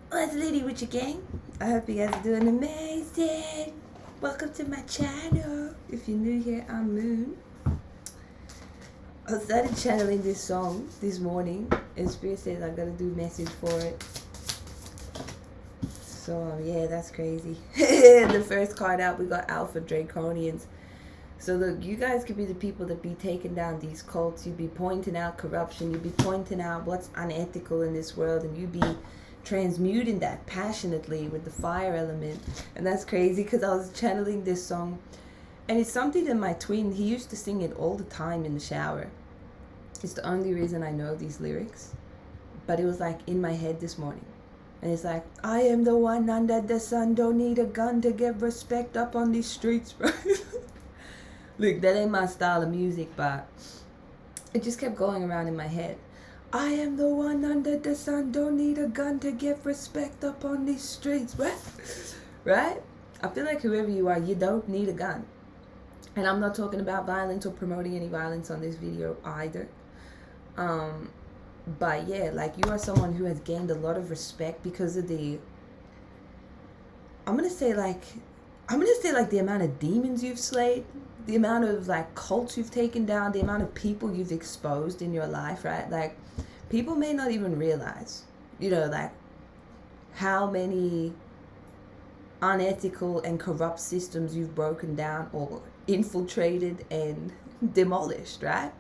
What's Liddy with your gang? I hope you guys are doing amazing. Welcome to my channel. If you're new here, I'm Moon. I started channeling this song this morning, and Spirit says I gotta do message for it. So yeah, that's crazy. The first card out, we got Alpha Draconians. So look, you guys could be the people that be taking down these cults. You'd be pointing out corruption. You'd be pointing out what's unethical in this world, and you'd be transmuting that passionately with the fire element. And that's crazy because I was channeling this song, and it's something that my twin, he used to sing it all the time in the shower. It's the only reason I know these lyrics, but it was like in my head this morning. And it's like, I am the one under the sun, don't need a gun to get respect up on these streets, bro. Look, that ain't my style of music, but it just kept going around in my head. I am the one under the sun, don't need a gun to get respect up on these streets, right? Right? I feel like whoever you are, you don't need a gun. And I'm not talking about violence or promoting any violence on this video either. But yeah, like you are someone who has gained a lot of respect because of the, I'm gonna say like the amount of demons you've slayed, the amount of like cults you've taken down, the amount of people you've exposed in your life, right? Like people may not even realize, like how many unethical and corrupt systems you've broken down or infiltrated and demolished, right?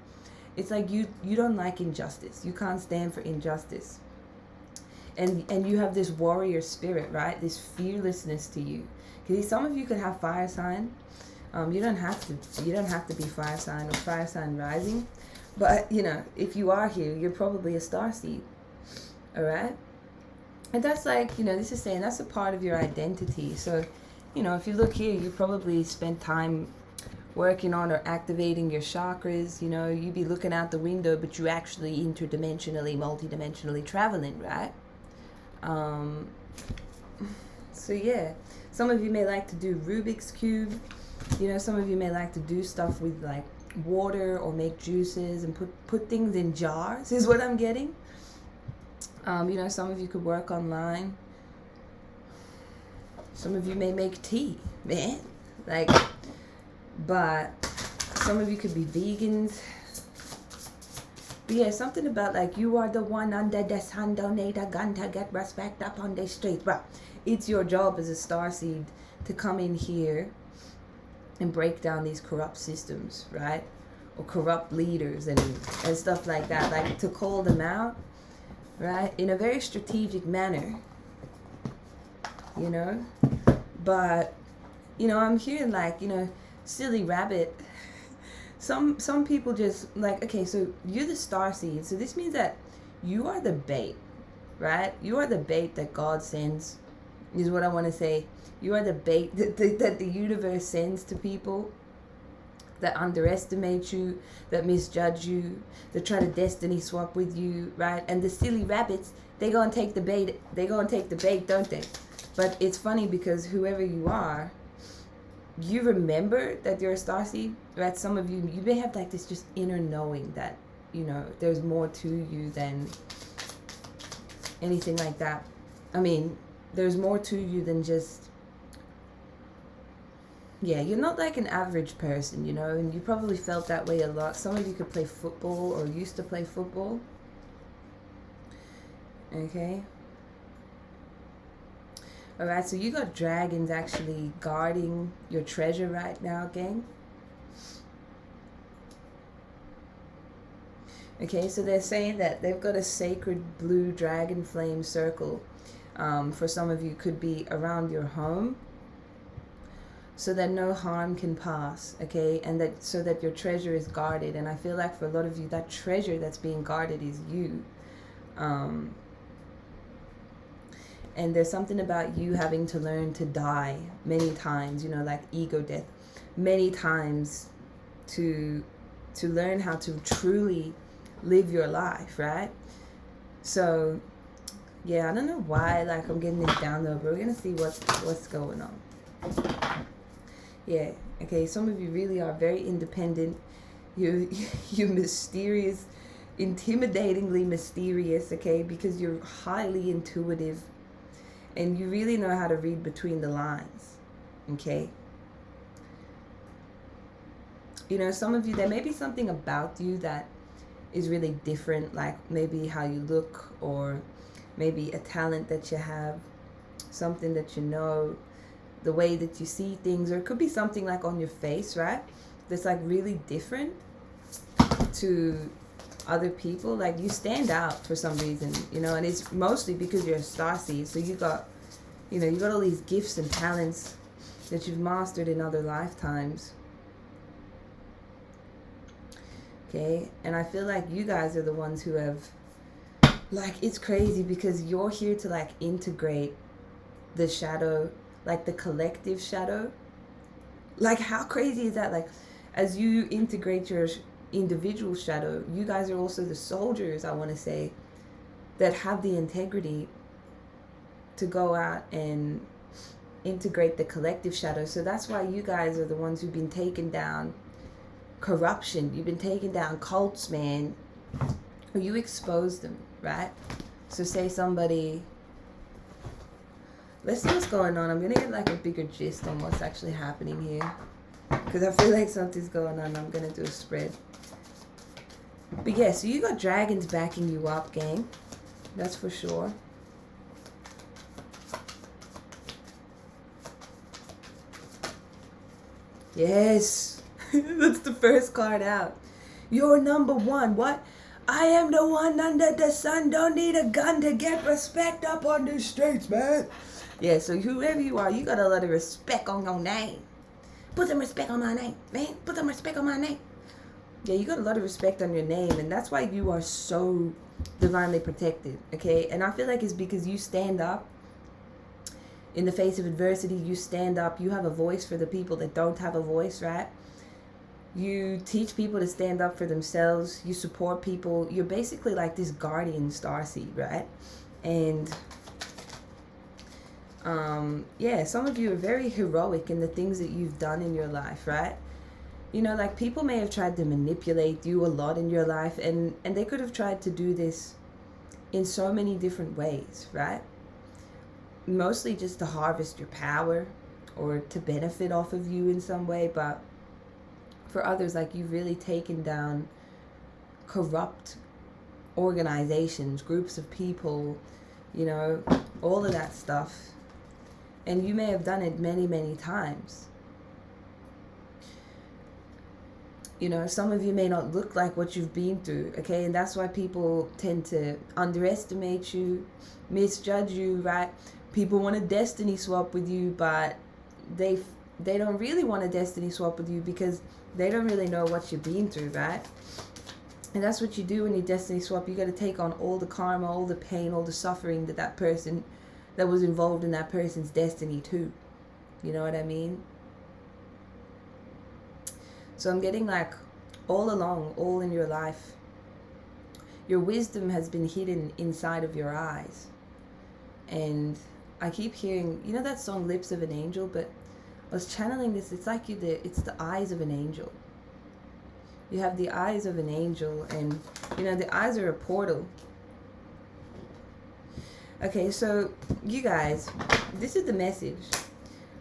It's like you don't like injustice. You can't stand for injustice. And you have this warrior spirit, right? This fearlessness to you. Because some of you could have fire sign. You don't have to be fire sign or fire sign rising. But, if you are here, you're probably a star seed. All right? And that's like, this is saying that's a part of your identity. So, if you look here, you probably spent time working on or activating your chakras. You'd be looking out the window, but you actually interdimensionally, multidimensionally traveling, right? So yeah, some of you may like to do Rubik's Cube. Some of you may like to do stuff with like water or make juices and put things in jars is what I'm getting. Some of you could work online. Some of you may make tea, man. But some of you could be vegans. But yeah, something about like you are the one under the sun, don't need a gun to get respect up on the street. Well, it's your job as a starseed to come in here and break down these corrupt systems, right? Or corrupt leaders and stuff like that. Like to call them out, right? In a very strategic manner, But, I'm hearing like, silly rabbit. Some people just like, okay, so you're the starseed. So this means that you are the bait, right? You are the bait that God sends, is what I want to say. You are the bait that the universe sends to people that underestimate you, that misjudge you, that try to destiny swap with you, right? And the silly rabbits, they go and take the bait. They go and take the bait, don't they? But it's funny because whoever you are, you remember that you're a starseed, right? Some of you may have like this just inner knowing that, there's more to you than anything like that. I mean, there's more to you than just, yeah, you're not like an average person, and you probably felt that way a lot. Some of you could play football or used to play football. Okay. Alright, so you got dragons actually guarding your treasure right now, gang. Okay, so they're saying that they've got a sacred blue dragon flame circle. For some of you, could be around your home, so that no harm can pass, okay? And that so that your treasure is guarded. And I feel like for a lot of you, that treasure that's being guarded is you. And there's something about you having to learn to die many times, like ego death, many times to learn how to truly live your life, right? So, yeah, I don't know why, like, I'm getting this download, but we're going to see what's going on. Yeah, okay, some of you really are very independent. You're mysterious, intimidatingly mysterious, okay, because you're highly intuitive. And you really know how to read between the lines. Okay? You know, some of you, there may be something about you that is really different, like maybe how you look, or maybe a talent that you have, something that you know, the way that you see things, or it could be something like on your face, right? That's like really different to other people. Like you stand out for some reason, you know, and it's mostly because you're a starseed. So you got, you know, you got all these gifts and talents that you've mastered in other lifetimes. Okay, and I feel like you guys are the ones who have, like, it's crazy because you're here to like integrate the shadow, like the collective shadow. Like, how crazy is that? Like, as you integrate your individual shadow, you guys are also the soldiers, I want to say, that have the integrity to go out and integrate the collective shadow. So that's why you guys are the ones who've been taking down corruption. You've been taking down cults, man. Or you exposed them, right? So say somebody, let's see what's going on. I'm gonna get like a bigger gist on what's actually happening here, because I feel like something's going on. I'm gonna do a spread. But yeah, so you got dragons backing you up, gang. That's for sure. Yes. That's the first card out. You're number one. What? I am the one under the sun. Don't need a gun to get respect up on the streets, man. Yeah, so whoever you are, you got a lot of respect on your name. Put some respect on my name, man. Put some respect on my name. Yeah, you got a lot of respect on your name, and that's why you are so divinely protected, okay? And I feel like it's because you stand up in the face of adversity. You stand up. You have a voice for the people that don't have a voice, right? You teach people to stand up for themselves. You support people. You're basically like this guardian starseed, right? And yeah, some of you are very heroic in the things that you've done in your life, right? You know, like people may have tried to manipulate you a lot in your life, and they could have tried to do this in so many different ways, right? Mostly just to harvest your power or to benefit off of you in some way, but for others, like, you've really taken down corrupt organizations, groups of people, you know, all of that stuff. And you may have done it many, many times. You know, some of you may not look like what you've been through, okay? And that's why people tend to underestimate you, misjudge you, right? People want a destiny swap with you, but they don't really want a destiny swap with you because they don't really know what you've been through, right? And that's what you do when you destiny swap. You got to take on all the karma, all the pain, all the suffering that person that was involved in that person's destiny too. You know what I mean? So I'm getting like all along, all in your life, your wisdom has been hidden inside of your eyes. And I keep hearing, you know that song Lips of an Angel? But I was channeling this. It's like it's the eyes of an angel. You have the eyes of an angel, and you know the eyes are a portal. Okay, so you guys, this is the message.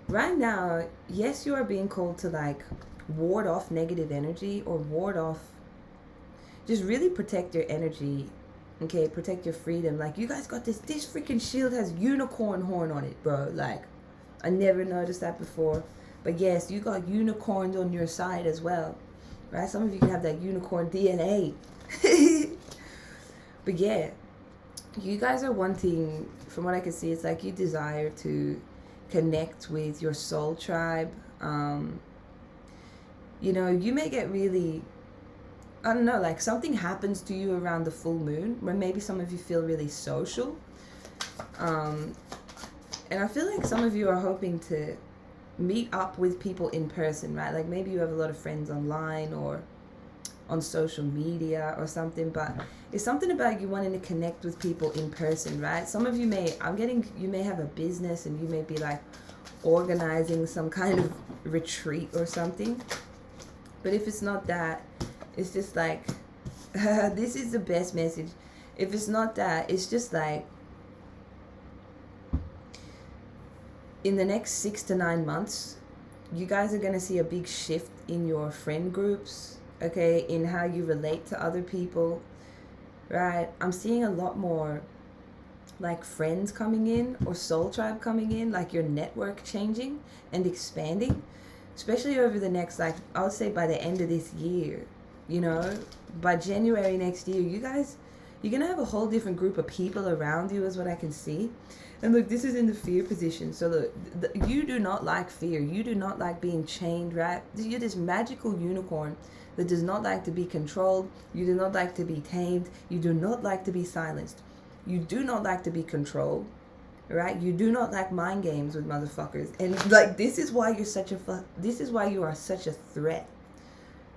Right now, yes, you are being called to like ward off negative energy, or ward off, just really protect your energy, okay? Protect your freedom. Like, you guys got this freaking shield has unicorn horn on it, bro. Like, I never noticed that before. But yes, you got unicorns on your side as well, right? Some of you can have that unicorn DNA. But yeah, you guys are wanting, from what I can see, it's like you desire to connect with your soul tribe. You know, you may get really, I don't know, like something happens to you around the full moon where maybe some of you feel really social. And I feel like some of you are hoping to meet up with people in person, right? Like maybe you have a lot of friends online or on social media or something, but it's something about you wanting to connect with people in person, right? Some of you you may have a business and you may be like organizing some kind of retreat or something. But if it's not that, it's just like, this is the best message. If it's not that, it's just like, in the next 6 to 9 months, you guys are going to see a big shift in your friend groups, okay, in how you relate to other people, right? I'm seeing a lot more like friends coming in or soul tribe coming in, like your network changing and expanding, especially over the next, like, I would say by the end of this year, you know, by January next year, you guys, you're going to have a whole different group of people around you is what I can see. And look, this is in the fear position. So look, you do not like fear. You do not like being chained, right? You're this magical unicorn that does not like to be controlled. You do not like to be tamed. You do not like to be silenced. You do not like to be controlled, right? You do not like mind games with motherfuckers. And like, this is why you're such a this is why you are such a threat,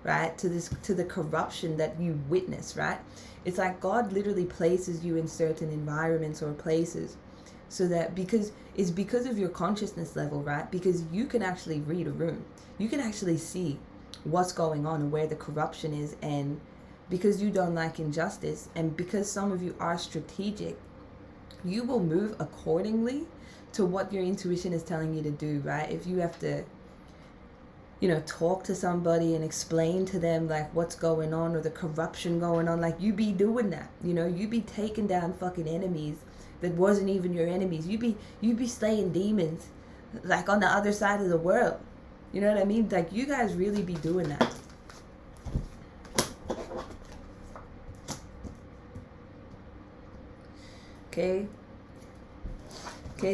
right? To the corruption that you witness, right? It's like God literally places you in certain environments or places so that because of your consciousness level, right? Because you can actually read a room. You can actually see what's going on and where the corruption is, and because you don't like injustice, and because some of you are strategic, you will move accordingly to what your intuition is telling you to do, right? If you have to, you know, talk to somebody and explain to them like what's going on or the corruption going on, like you be doing that, you know, you be taking down fucking enemies that wasn't even your enemies. You be slaying demons like on the other side of the world. You know what I mean? Like you guys really be doing that. Okay,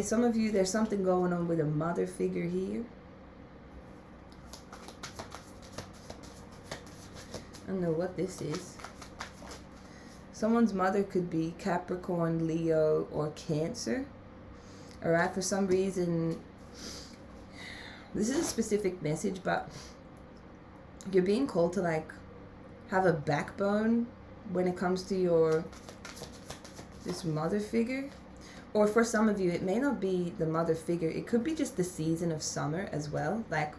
some of you, there's something going on with a mother figure here. I don't know what this is. Someone's mother could be Capricorn, Leo, or Cancer. Alright, for some reason, this is a specific message, but you're being called to like have a backbone when it comes to this mother figure. Or for some of you, it may not be the mother figure. It could be just the season of summer as well. Like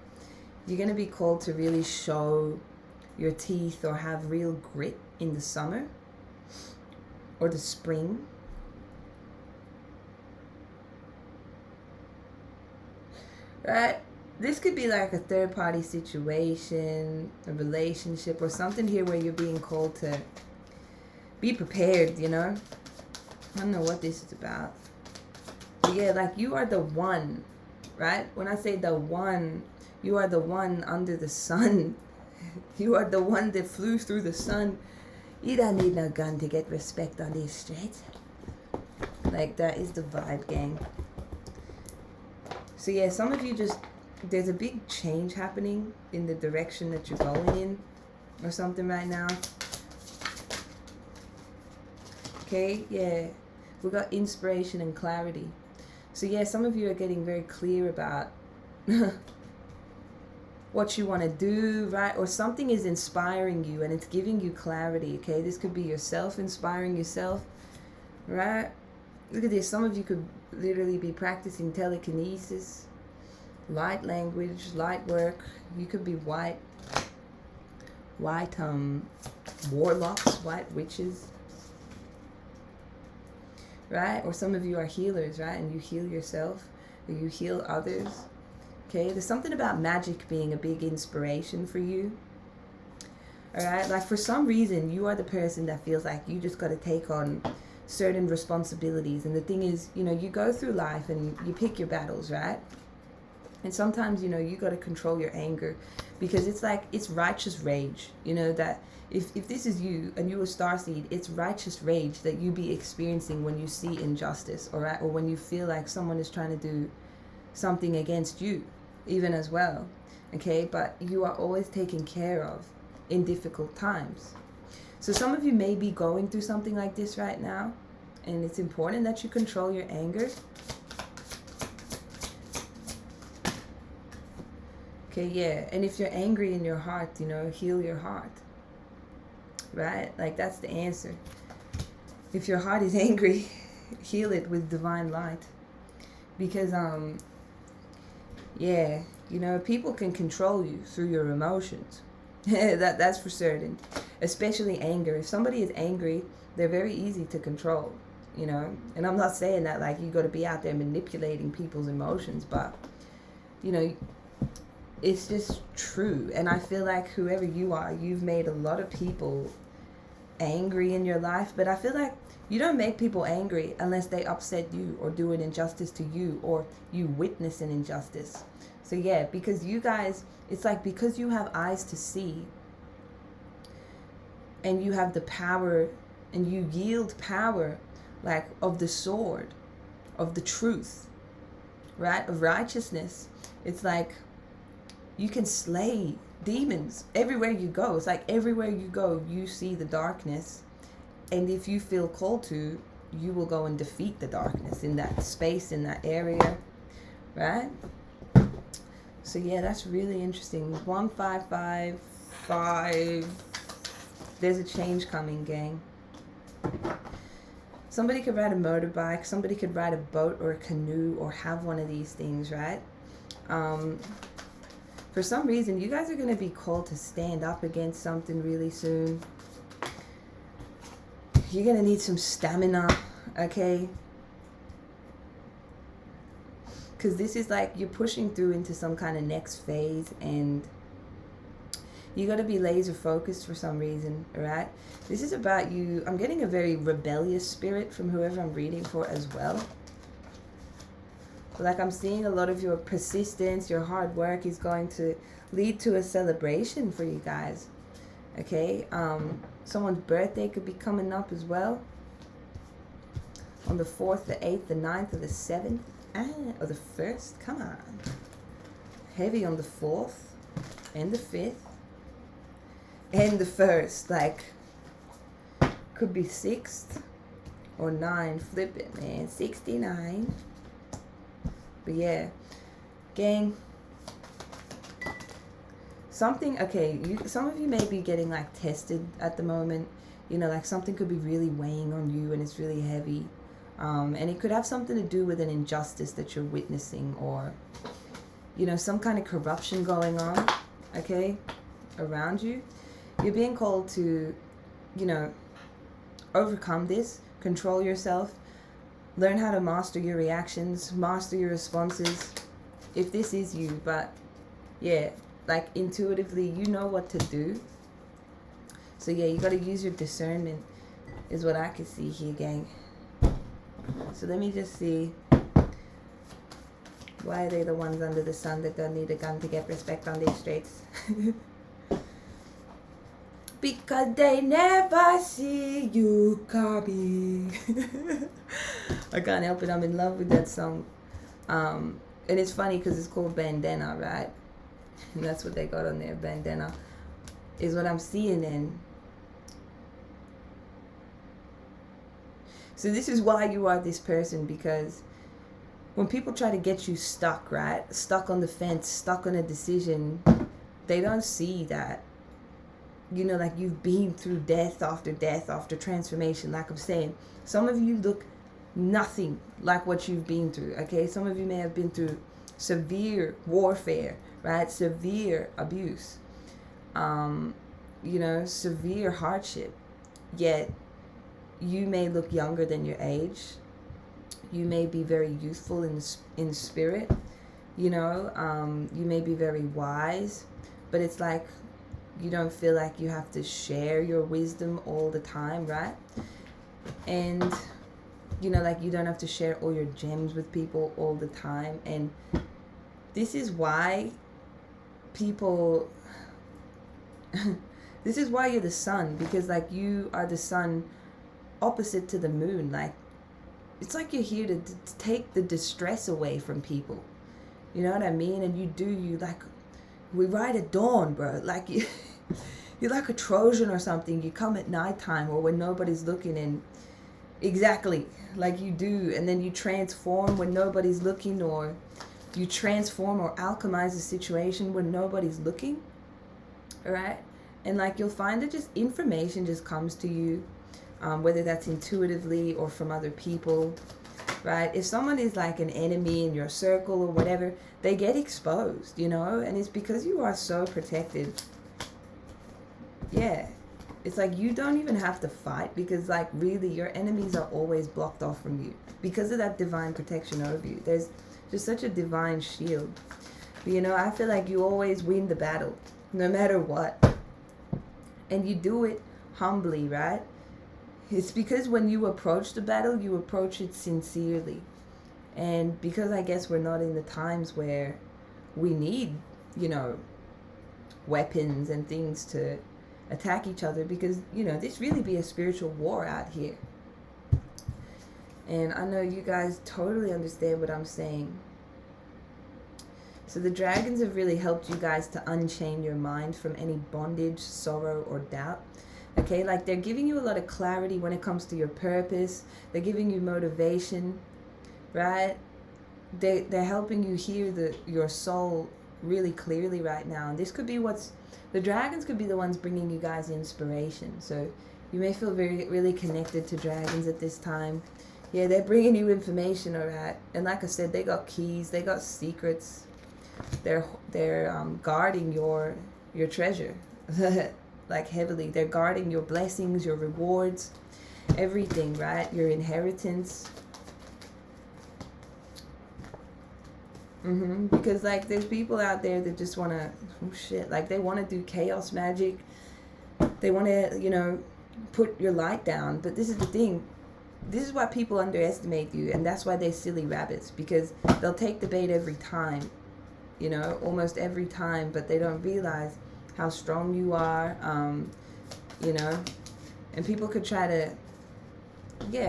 you're going to be called to really show your teeth or have real grit in the summer or the spring. Right? This could be like a third party situation, a relationship, or something here where you're being called to be prepared, you know? I don't know what this is about. But yeah, like you are the one, right? When I say the one, you are the one under the sun. You are the one that flew through the sun. You don't need no gun to get respect on these streets. Like that is the vibe, gang. So yeah, some of you just, there's a big change happening in the direction that you're going in or something right now. Okay, yeah. We got inspiration and clarity. So yeah, some of you are getting very clear about what you want to do, right? Or something is inspiring you and it's giving you clarity, okay? This could be yourself inspiring yourself, right? Look at this. Some of you could literally be practicing telekinesis, light language, light work. You could be white warlocks, white witches, right? Or some of you are healers, right? And you heal yourself or you heal others. Okay, there's something about magic being a big inspiration for you. All right, like for some reason, you are the person that feels like you just got to take on certain responsibilities. And the thing is, you know, you go through life and you pick your battles, right? And sometimes, you know, you got to control your anger because it's like, it's righteous rage, you know, that if this is you and you a starseed, it's righteous rage that you be experiencing when you see injustice, all right? Or when you feel like someone is trying to do something against you, even as well, okay? But you are always taken care of in difficult times. So some of you may be going through something like this right now, and it's important that you control your anger. Okay, yeah, and if you're angry in your heart, you know, heal your heart, right? Like that's the answer. If your heart is angry, heal it with divine light. Because, yeah, you know, people can control you through your emotions. That's for certain. Especially anger. If somebody is angry, they're very easy to control. you know. And I'm not saying that like you got to be out there manipulating people's emotions, but you know, it's just true. And I feel like whoever you are, you've made a lot of people angry in your life, but I feel like you don't make people angry unless they upset you or do an injustice to you or you witness an injustice. So yeah, because you guys, it's like because you have eyes to see and you have the power and you yield power like of the sword, of the truth, right? Of righteousness. It's like you can slay demons everywhere you go. It's like everywhere you go, you see the darkness. And if you feel called to, you will go and defeat the darkness in that space, in that area, right? So yeah, that's really interesting. 1555. There's a change coming, gang. Somebody could ride a motorbike. Somebody could ride a boat or a canoe or have one of these things, right? For some reason, you guys are going to be called to stand up against something really soon. You're going to need some stamina, okay? Because this is like you're pushing through into some kind of next phase, and you got to be laser focused for some reason, all right? This is about you. I'm getting a very rebellious spirit from whoever I'm reading for as well. Like I'm seeing a lot of your persistence, your hard work is going to lead to a celebration for you guys, okay? Someone's birthday could be coming up as well. On the 4th, the 8th, the 9th, or the 7th. Or the 1st. Come on. Heavy on the 4th. And the 5th. And the 1st. Like, could be 6th. Or 9. Flip it, man. 69. But yeah. Gang. Something, okay, some of you may be getting like tested at the moment, you know, like something could be really weighing on you and it's really heavy, and it could have something to do with an injustice that you're witnessing, or, you know, some kind of corruption going on, okay, around you. You're being called to, you know, overcome this, control yourself, learn how to master your reactions, master your responses, if this is you. But yeah, like intuitively you know what to do. So yeah, you got to use your discernment is what I can see here, gang. So let me just see, why are they the ones under the sun that don't need a gun to get respect on these streets? Because they never see you coming. I can't help it, I'm in love with that song. And it's funny because it's called Bandana, right? And that's what they got on there, bandana, is what I'm seeing in. So this is why you are this person, because when people try to get you stuck, right? Stuck on the fence, stuck on a decision, they don't see that, you know, like you've been through death after transformation. Like I'm saying, some of you look nothing like what you've been through, okay? Some of you may have been through severe warfare, right? Severe abuse, you know, severe hardship, yet you may look younger than your age. You may be very youthful in spirit, you know, you may be very wise, but it's like you don't feel like you have to share your wisdom all the time, right? And, you know, like you don't have to share all your gems with people all the time. And this is why people, this is why you're the sun, because like you are the sun opposite to the moon. Like it's like you're here to take the distress away from people, you know what I mean? And you like, we ride at dawn, bro. Like you're like a Trojan or something. You come at nighttime or when nobody's looking, and exactly like you do, and then you transform when nobody's looking, or you transform or alchemize a situation when nobody's looking, all right? And like you'll find that just information just comes to you, whether that's intuitively or from other people, right? If someone is like an enemy in your circle or whatever, they get exposed, you know, and it's because you are so protected. Yeah, it's like you don't even have to fight, because like really your enemies are always blocked off from you because of that divine protection over you. There's just such a divine shield. But, you know, I feel like you always win the battle no matter what, and you do it humbly, right? It's because when you approach the battle, you approach it sincerely. And because I guess we're not in the times where we need, you know, weapons and things to attack each other, because, you know, this really be a spiritual war out here. And I know you guys totally understand what I'm saying. So the dragons have really helped you guys to unchain your mind from any bondage, sorrow, or doubt. Okay, like they're giving you a lot of clarity when it comes to your purpose. They're giving you motivation, right? They're helping you hear your soul really clearly right now. And this could be the dragons could be the ones bringing you guys inspiration. So you may feel really connected to dragons at this time. Yeah, they're bringing you information, all right? And like I said, they got keys, they got secrets. They're guarding your treasure. Like heavily. They're guarding your blessings, your rewards, everything, right? Your inheritance. Because like there's people out there that just want to, like they want to do chaos magic. They want to, you know, put your light down. But this is the thing. This is why people underestimate you, and that's why they're silly rabbits, because they'll take the bait every time, you know, almost every time, but they don't realize how strong you are, you know, and people could try to,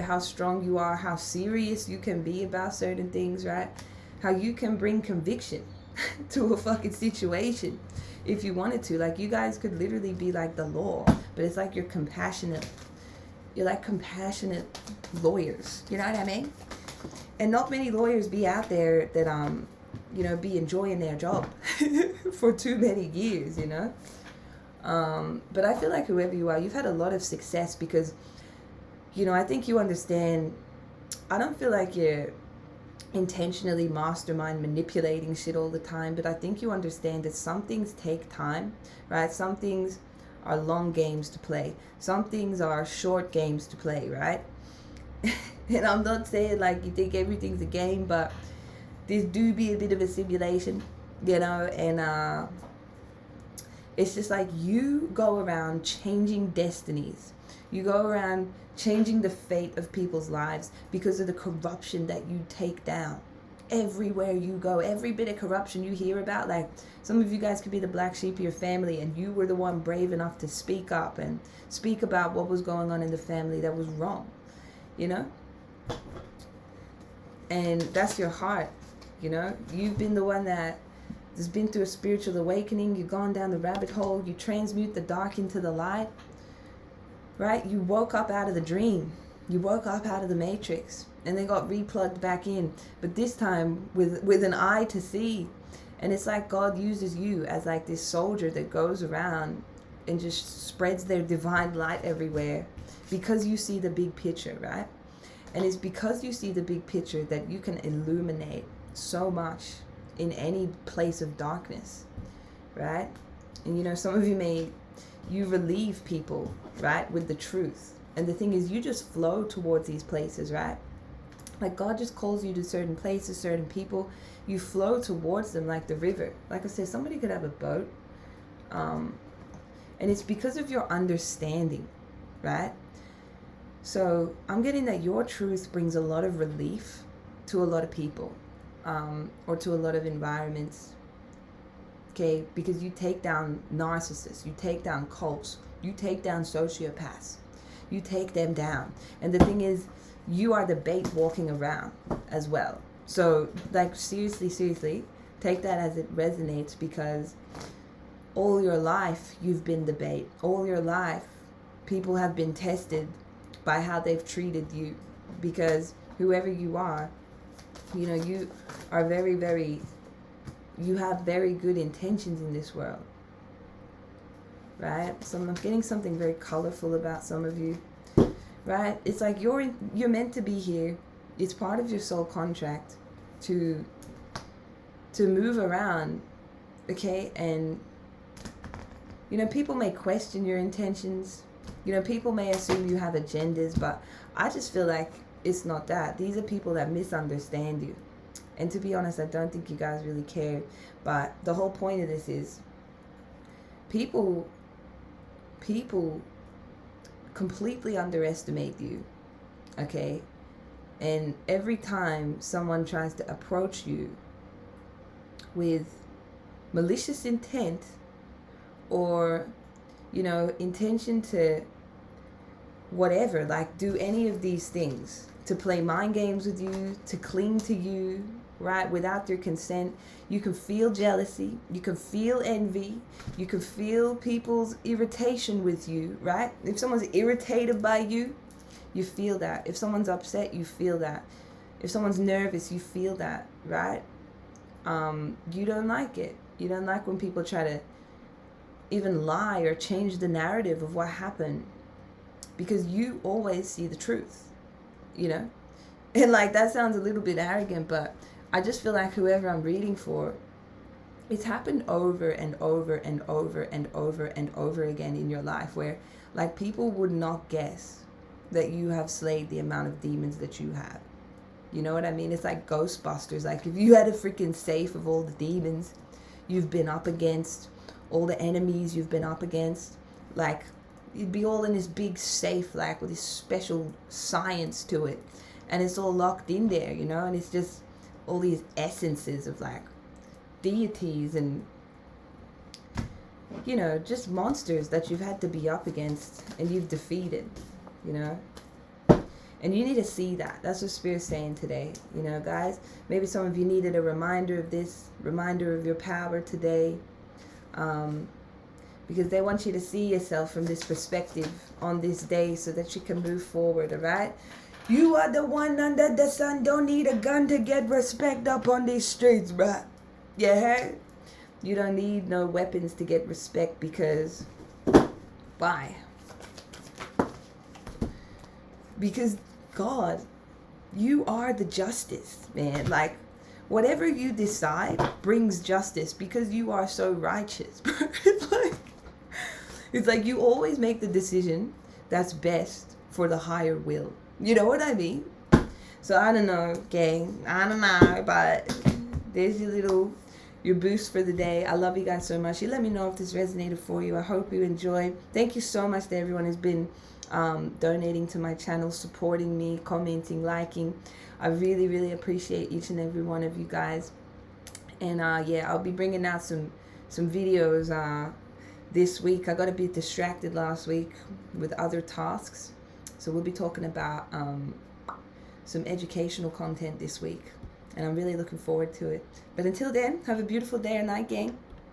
how strong you are, how serious you can be about certain things, right? How you can bring conviction to a fucking situation if you wanted to. Like, you guys could literally be like the law, but it's like you're like compassionate lawyers, you know what I mean? And not many lawyers be out there that, you know, be enjoying their job for too many years, you know? But I feel like whoever you are, you've had a lot of success because, you know, I think you understand. I don't feel like you're intentionally mastermind manipulating shit all the time, but I think you understand that some things take time, right? Some things are long games to play. Some things are short games to play, right? And I'm not saying like you think everything's a game, but this do be a bit of a simulation, you know, and it's just like you go around changing destinies. You go around changing the fate of people's lives because of the corruption that you take down. Everywhere you go, every bit of corruption you hear about, like some of you guys could be the black sheep of your family and you were the one brave enough to speak up and speak about what was going on in the family that was wrong, you know? And that's your heart. You know, you've been the one that has been through a spiritual awakening. You've gone down the rabbit hole. You transmute the dark into the light, right? You woke up out of the dream. You woke up out of the matrix and they got replugged back in. But this time with an eye to see. And it's like God uses you as like this soldier that goes around and just spreads their divine light everywhere because you see the big picture, right? And it's because you see the big picture that you can illuminate so much in any place of darkness, right? And you know, some of you relieve people, right, with the truth. And the thing is, you just flow towards these places, right? Like God just calls you to certain places, certain people. You flow towards them like the river. Like I said, somebody could have a boat. And it's because of your understanding, right? So I'm getting that your truth brings a lot of relief to a lot of people. Or to a lot of environments, okay? Because you take down narcissists, you take down cults, you take down sociopaths, you take them down. And the thing is, you are the bait walking around as well. So, like, seriously, take that as it resonates, because all your life, you've been the bait. All your life, people have been tested by how they've treated you, because whoever you are, you know, you are you have very good intentions in this world, right? So I'm getting something very colorful about some of you, right? It's like you're meant to be here. It's part of your soul contract to move around, okay? And, you know, people may question your intentions, You know, people may assume you have agendas, but I just feel like it's not that. These are people that misunderstand you. And to be honest, I don't think you guys really care. But the whole point of this is people completely underestimate you, okay? And every time someone tries to approach you with malicious intent or, you know, intention to whatever, like do any of these things, to play mind games with you, to cling to you, right, without your consent, you can feel jealousy, you can feel envy, you can feel people's irritation with you, right? If someone's irritated by you, you feel that. If someone's upset, you feel that. If someone's nervous, you feel that, right? You don't like it. You don't like when people try to even lie or change the narrative of what happened, because you always see the truth, you know? And like, that sounds a little bit arrogant, but I just feel like whoever I'm reading for, it's happened over and over and over and over and over again in your life, where like people would not guess that you have slayed the amount of demons that you have. You know what I mean? It's like Ghostbusters. Like if you had a freaking safe of all the demons you've been up against, all the enemies you've been up against, like you'd be all in this big safe, like with this special science to it, and it's all locked in there, you know, and it's just all these essences of like deities and, you know, just monsters that you've had to be up against and you've defeated, you know. And you need to see that. That's what Spirit's saying today, you know, guys. Maybe some of you needed a reminder of this, reminder of your power today, because they want you to see yourself from this perspective on this day so that you can move forward, all right? You are the one under the sun. Don't need a gun to get respect up on these streets, bruh. You heard? You don't need no weapons to get respect, because why? Because God, you are the justice, man. Like, whatever you decide brings justice because you are so righteous. It's like you always make the decision that's best for the higher will. You know what I mean? So I don't know, gang. I don't know, but there's your boost for the day. I love you guys so much. You let me know if this resonated for you. I hope you enjoyed. Thank you so much to everyone who's been donating to my channel, supporting me, commenting, liking. I really, really appreciate each and every one of you guys. And yeah, I'll be bringing out some videos this week. I got a bit distracted last week with other tasks, so we'll be talking about some educational content this week, and I'm really looking forward to it. But until then, have a beautiful day or night, gang.